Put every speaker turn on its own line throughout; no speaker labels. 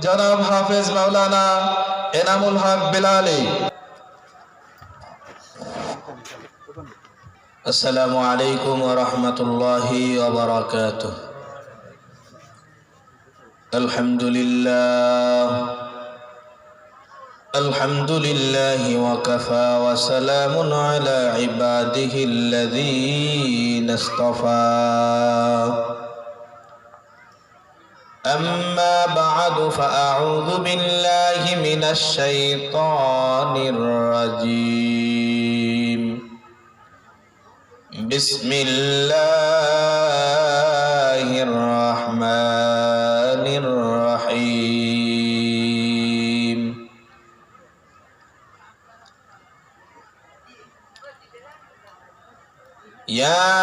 জনাব হাফেজ মাওলানা এনামুল হক বিলালি। আসসালামু আলাইকুম ওয়া রাহমাতুল্লাহি ওয়া বারাকাতুহু। আলহামদুলিল্লাহি ওয়া কাফা ওয়া সালামুন আলা ইবাদিহিল্লাযীনা ইসতাফা। أما بعد فأعوذ بالله من الشيطان الرجيم. بسم الله الرحمن الرحيم. يا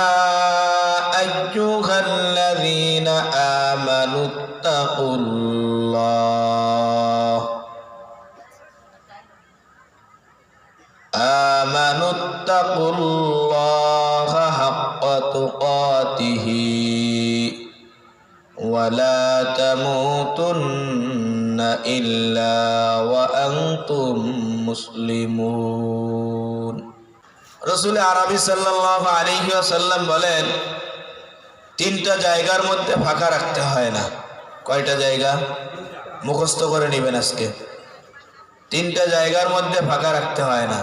أيها الذين آمنوا اتقوا الله حق تقاته ولا تموتن إلا وأنتم مسلمون. রাসূল আরবি সাল্লাল্লাহু আলাইহি ওয়াসাল্লাম বলেন, তিনটা জায়গার মধ্যে ফাঁকা রাখতে হয় না। কয়টা জায়গা? মুখস্থ করে নেবেন আজকে। তিনটা জায়গার মধ্যে ফাঁকা রাখতে হয় না।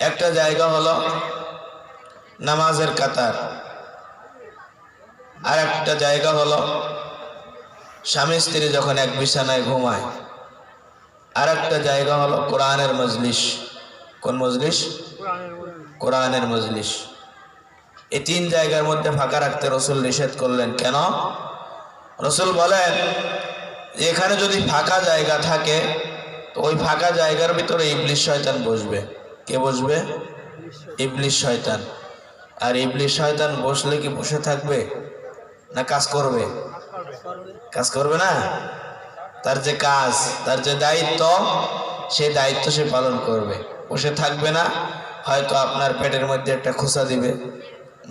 একটা জায়গা হলো নামাজের কাতার, আর একটা জায়গা হলো স্বামী স্ত্রী যখন এক বিছানায় ঘুমায়, আর একটা জায়গা হলো কোরআনের মজলিস। কোন মজলিস? কোরআনের মজলিস। এই তিন জায়গার মধ্যে ফাঁকা রাখতে রাসূল নিষেধ করলেন। কেন? রাসূল বলেন, এখানে যদি ফাঁকা জায়গা থাকে তো ওই ফাঁকা জায়গার ভিতরে ইবলিস শয়তান বসবে। কে বসবে? ইবলিস শয়তান। আর ইবলিস শয়তান বসলে কি বসে থাকবে না কাজ করবে? কাজ করবে না। তার যে কাজ, তার যে দায়িত্ব, সেই দায়িত্ব সে পালন করবে। বসে থাকবে না। হয়তো আপনার পেটের মধ্যে একটা খোঁচা দিবে,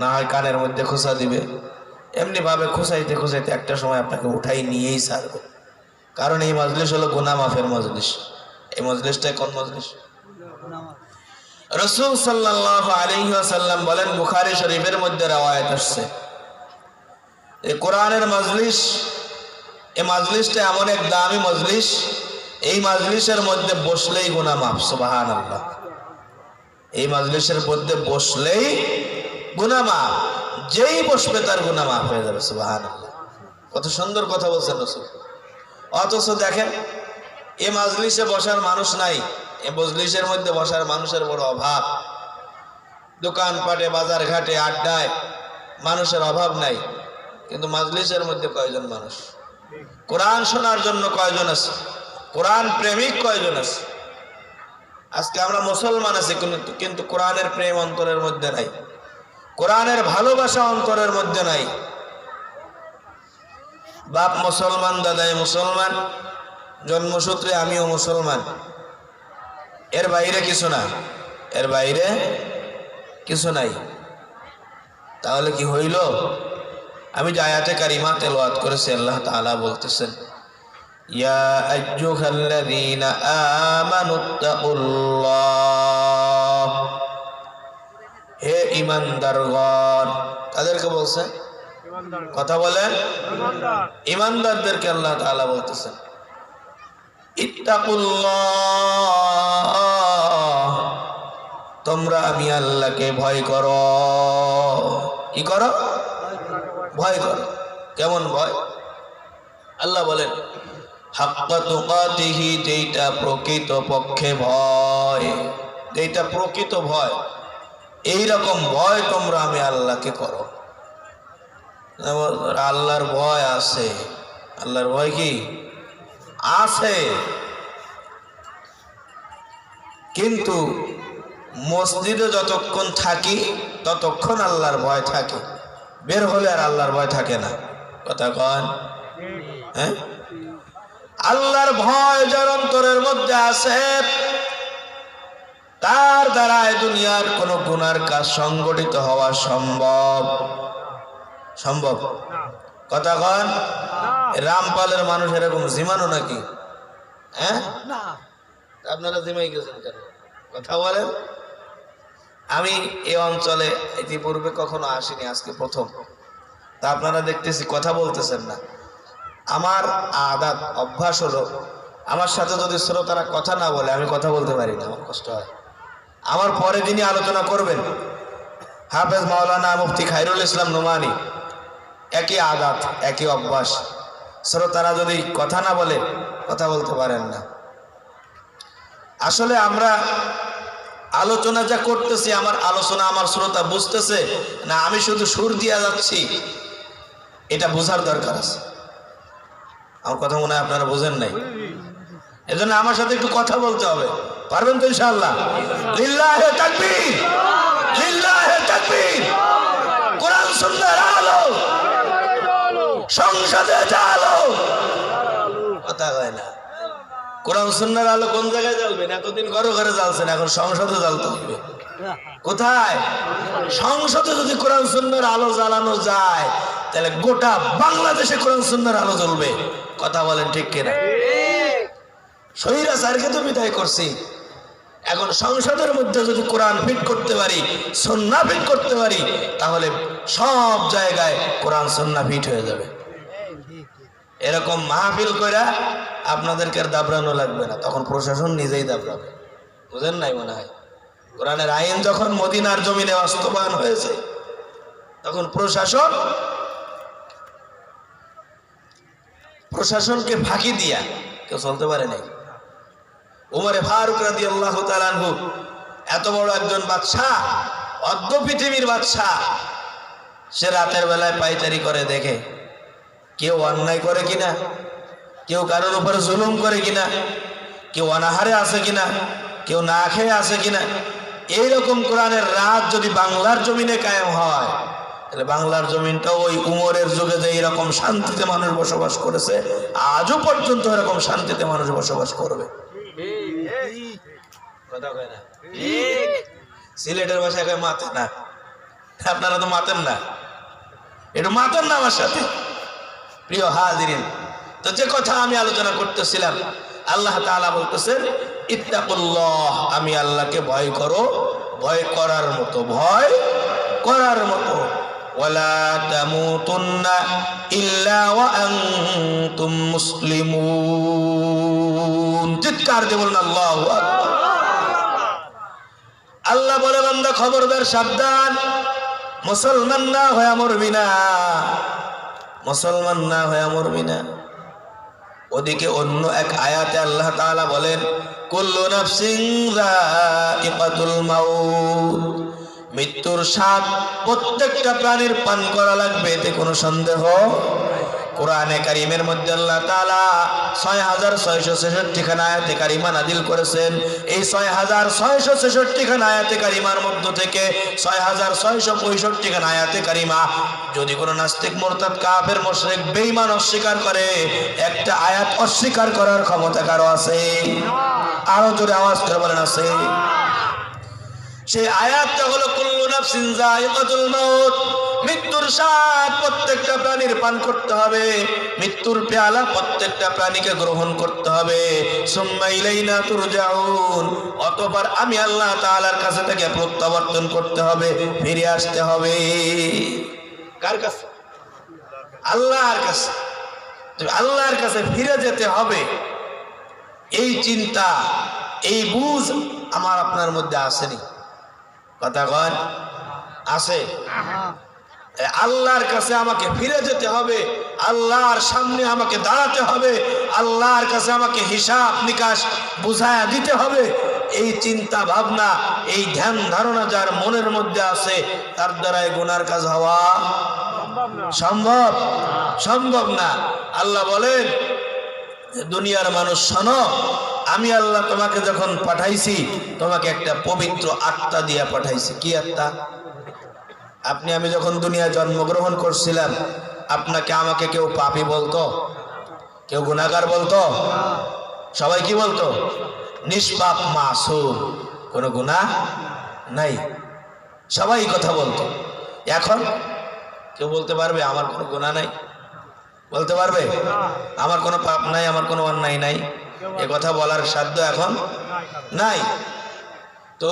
না হয় কানের মধ্যে খোঁচা দিবে। এমনি ভাবে খোঁচাইতে খোঁচাইতে একটা সময় আপনাকে উঠাই নিয়েই ছাড়বে। কারণ এই মজলিস হলো গুনাহ মাফের মজলিস। এই মজলিসটা কোন মজলিস? রাসূল সাল্লাল্লাহু আলাইহি ওয়াসাল্লাম বলেন, বুখারী শরীফের মধ্যে রওয়ায়াত আসছে, এই কোরআনের মজলিস, এই মজলিসটা এমন এক দামি মজলিস, এই মজলিসের মধ্যে বসলেই গুনাহ মাফ। সুবহানাল্লাহ। এই মজলিসের মধ্যে বসলেই গুনাহ মাফ। যেই বসবে তার গুনাহ মাফ হয়ে যাবে। সুবহানাল্লাহ। কত সুন্দর কথা বলছেন রাসূল। অথচ দেখেন, এই মজলিসে বসার মানুষ নাই। এই মজলিসের মধ্যে বসার মানুষের বড় অভাব। দোকানপাটে, বাজার ঘাটে, আড্ডায় মানুষের অভাব নাই, কিন্তু মজলিসের মধ্যে কয়জন মানুষ? কোরআন শোনার জন্য কয়জন আছে? কোরআন প্রেমিক কয়জন আছে? আজকে আমরা মুসলমান আছি, কিন্তু কোরআনের প্রেম অন্তরের মধ্যে নাই, কোরআনের ভালোবাসা অন্তরের মধ্যে নাই। বাপ মুসলমান, দাদাই মুসলমান, জন্মসূত্রে আমিও মুসলমান, এর বাইরে কিছু না, এর বাইরে কিছু নাই। তাহলে কি হইল? আমি যে আয়াতে কারিমা তেলাওয়াত করেছি, আল্লাহ তাআলা বলতেছেন, ইয়া আইয়ুহাল্লাযীনা আমানুত্তাকুল্লাহ, হে ঈমানদারগণ। কাদেরকে বলছে? কথা বলেন। ঈমানদারদেরকে আল্লাহ তাআলা বলতেছেন, ইত্তাকুল্লাহ, তোমরা আমি আল্লাহকে ভয় করো। কি করো? ভয় করো। কেমন ভয়? আল্লাহ বলেন, হাক্কা তুকাতিহি, যেটা প্রকৃত পক্ষে ভয়, যেটা প্রকৃত ভয়, এইরকম ভয় তোমরা আমি আল্লাহকে করো। আল্লাহর ভয় আছে। আল্লাহর ভয় কি আছে, কিন্তু মসজিদে যতক্ষণ থাকি ততক্ষণ আল্লাহর ভয় থাকে, বের হলে আর আল্লাহর ভয় থাকে না। কথা কন? হ্যাঁ, আল্লাহর ভয় যার অন্তরের মধ্যে আছে, তার দ্বারা দুনিয়ার কোন গুনার কাজ সংগঠিত হওয়া সম্ভব? সম্ভব? কথা কন, রামপালের মানুষ এরকম জিমানো নাকি? হ্যাঁ, আপনারা জিমাই গেছেন কেন? কথা বলেন। আমি এই অঞ্চলে ইতিপূর্বে কখনো আসিনি, আজকে প্রথম। তা আপনারা দেখতেছি কথা বলতেছেন না। আমার আদাত অভ্যাস হলো, আমার সাথে যদি শ্রোতারা কথা না বলে আমি কথা বলতে পারি না, আমার কষ্ট হয়। আমার পরে যিনি আলোচনা করবেন হাফেজ মাওলানা মুফতি খায়রুল ইসলাম নোমানী, একই আদাত একই অভ্যাস। শ্রোতারা যদি কথা না বলে কথা বলতে পারেন না। আসলে আমরা আলোচনা যা করতেছি, আমার আলোচনা আমার শ্রোতা বুঝতেছে না আমি শুধু সুর দিয়া যাচ্ছি, এটা বোঝার দরকার আছে। আমার কথা মনে হয় আপনারা বোঝেন নাই, এজন্য আমার সাথে একটু কথা বলতে হবে। পারবেন তো ইনশাআল্লাহ? লিল্লাহে তাকবীর, লিল্লাহে তাকবীর। কোরআন সুন্নাহর আলো, সংসদে জ্বালো। কথা হয় না। কোরআন সুন্নাহর আলো কোন জায়গায় জ্বলবেন? এতদিন ঘরে ঘরে জ্বালছেন, এখন সংসদে জ্বালতে হবে। কোথায়? সংসদে যদি কোরআন সুন্নাহর আলো জ্বালানো যায় তাহলে গোটা বাংলাদেশে কোরআন সুন্নাহর আলো জ্বলবে। কথা বলেন ঠিক কিনা? স্বৈরাচারকে তো বিদায় করছি, এখন সংসদের মধ্যে যদি কোরআন ফিট করতে পারি, সুন্নাহ ফিট করতে পারি, তাহলে সব জায়গায় কোরআন সুন্নাহ ফিট হয়ে যাবে। এরকম মাহফিল কইরা আপনাদেরকে আর দাবরানো লাগবে না, তখন প্রশাসন নিজেই দাবরাবে। বুঝেন নাই মনে হয়? কোরআনের আইন যখন মদিনার জমিনে বাস্তবায়ন হয়েছে, তখন প্রশাসনকে ফাঁকি দিয়া কেউ চলতে পারে নাই। উমরে ফারুক রাদিয়াল্লাহু তাআলা আনহু এত বড় একজন বাদশাহ, অর্ধ পৃথিবীর বাদশাহ, সে রাতের বেলায় পায়চারি করে দেখে কেউ অন্যায় করে কিনা, কেউ কারোর উপরে জুলুম করে কিনা, কেউ অনাহারে আছে কিনা, কেউ না খেয়ে আছে কিনা। এইরকম কোরআনের রাত যদি বাংলার জমিনে কায়েম হয়, তাহলে বাংলার জমিনটা ওই উমরের যুগে যে এরকম শান্তিতে মানুষ বসবাস করেছে, আজও পর্যন্ত এরকম শান্তিতে মানুষ বসবাস করবে। কথা কয় না? সিলেটের ভাষায় কয় মাতে না, আপনারা তো মাতেন না, একটু মাতেন না আমার সাথে। প্রিয় হাজিরিন, তো যে কথা আমি আলোচনা করতেছিলাম, আল্লাহ তাআলা বলতেছেন ইত্তাকুল্লাহ, আমি আল্লাহকে ভয় করো, ভয় করার মতো, ভয় করার মতো। ওয়ালা তামুতুন্না ইল্লা ওয়া আনতুম মুসলিমুন। চিৎকার দিয়ে বলুন আল্লাহু আকবার। আল্লাহ বলে বান্দা খবরদার, সাবধান, মুসলমান না হয়ে মরবি না, মুসলমান না হয়ে মরবি না। ওদিকে অন্য এক আয়াতে আল্লাহ তাআলা বলেন কুল্লু নাফসিন যায়িকাতুল মাউত, মৃত্যুর স্বাদ প্রত্যেকটা প্রাণীর পান করা লাগবে, এতে কোনো সন্দেহ। কোরআনে কারীমের মধ্যে আল্লাহ তাআলা 6666 খানা আয়াতে কারিমা নাযিল করেছেন। এই 6666 খানা আয়াতে কারিমার মধ্য থেকে 6665 খানা আয়াতে কারিমা যদি কোনো নাস্তিক, মুরতাদ, কাফের, মুশরিক, বেঈমান অস্বীকার করে, একটা আয়াত অস্বীকার করার ক্ষমতা কারো আছে? আরো জোরে আওয়াজ করে বলেন আছে? সেই আয়াতটা হলো কুল্লু নাফসিন যায়িকাতুল মাউত, মৃত্যুর স্বাদ প্রত্যেকটা প্রাণীর পান করতে হবে, মৃত্যুর পেয়ালা প্রত্যেকটা প্রাণীকে গ্রহণ করতে হবে। সুম্মা ইলাইনা তুরজাউন, অতঃপর আমি আল্লাহ তাআলার কাছে থেকে প্রত্যাবর্তন করতে হবে, ফিরে আসতে হবে। কার কাছে? আল্লাহর কাছে। আল্লাহর কাছে ফিরে যেতে হবে, এই চিন্তা, এই বুঝ আমার আপনার মধ্যে আসেনি। কথা কন, আছে? আল্লাহর কাছে আমাকে ফিরে যেতে হবে, আল্লাহর সামনে আমাকে দাঁড়াতে হবে, আল্লাহর কাছে আমাকে হিসাব নিকাশ বুঝায়া দিতে হবে। এই চিন্তা ভাবনা, এই ধ্যান ধারণা যার মনের মধ্যে আছে, তার দ্বারাই গুনার কাজ হওয়া সম্ভব? সম্ভব না। আল্লাহ বলেন দুনিয়ার মানুষ শোনো, আমি আল্লাহ তোমাকে যখন পাঠাইছি, তোমাকে একটা পবিত্র আত্মা দিয়া পাঠাইছি। কি আত্মা? আপনি আমি যখন দুনিয়ায় জন্মগ্রহণ করছিলাম, আপনাকে আমাকে কেউ পাপী বলতো? কেউ গুনাহগার বলতো? সবাই কি বলতো? নিষ্পাপ, মাসুম, কোনো গুনাহ নাই, সবাই কথা বলতো। এখন কেউ বলতে পারবে আমার কোনো গুনাহ নাই? বলতে পারবে? আমার কোনো পাপ নাই, আমার কোনো অন্যায় নাই, এ কথা বলার সাধ্য এখন নাই। তো